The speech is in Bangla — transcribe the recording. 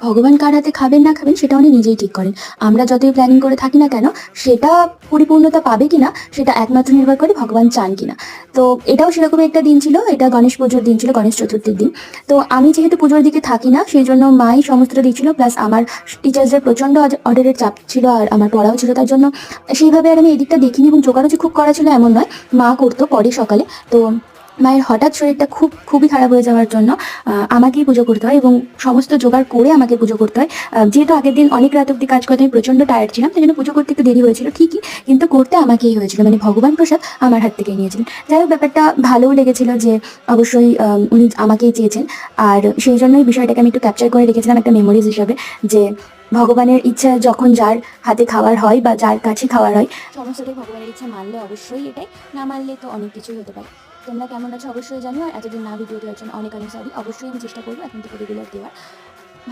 ভগবান কার হাতে খাবেন না খাবেন সেটা উনি নিজেই ঠিক করেন। আমরা যতই প্ল্যানিং করে থাকি না কেন, সেটা পরিপূর্ণতা পাবে কিনা সেটা একমাত্র নির্ভর করে ভগবান চান কিনা। তো এটাও সেরকমই একটা দিন ছিল, এটা গণেশ পুজোর দিন ছিল, গণেশ চতুর্থীর দিন। তো আমি যেহেতু পুজোর দিকে থাকি না, সেই জন্য মাই সমস্তটা দিচ্ছিল, প্লাস আমার টিচার্সদের প্রচণ্ড অর্ডারের চাপ ছিল আর আমার পড়াও ছিল, তার জন্য সেইভাবে আর আমি এদিকটা দেখিনি। এবং জোগাড়ও যে খুব করা ছিল এমন নয়, মা করতো পরে সকালে। তো মায়ের হঠাৎ শরীরটা খুবই খারাপ হয়ে যাওয়ার জন্য আমাকেই পুজো করতে হয় এবং সমস্ত জোগাড় করে আমাকে পুজো করতে হয়। যেহেতু আগের দিন অনেক রাত অব্দি কাজ করতে আমি প্রচণ্ড টায়ার্ড ছিলাম, তাই জন্য পুজো করতে একটু দেরি হয়েছিল ঠিকই, কিন্তু করতে আমাকেই হয়েছিল, মানে ভগবান প্রসাদ আমার হাত থেকেই নিয়েছিলেন। যাই হোক, ব্যাপারটা ভালোও লেগেছিল যে অবশ্যই উনি আমাকেই চেয়েছেন। আর সেই জন্যই বিষয়টাকে আমি একটু ক্যাপচার করে রেখেছিলাম একটা মেমোরিজ হিসাবে, যে ভগবানের ইচ্ছা যখন যার হাতে খাওয়ার হয় বা যার কাছে খাওয়ার হয়, সমস্তটাই ভগবানের ইচ্ছা। মানলে অবশ্যই এটাই, না মানলে তো অনেক কিছুই হতে পারে। তোমরা কেমন আছো অবশ্যই জানিও, আর এতদিন না ভিডিও দেওয়ার জন্য অনেক অনেক সরি। অবশ্যই আমি চেষ্টা করবো এখন থেকে রেগুলার দেওয়ার।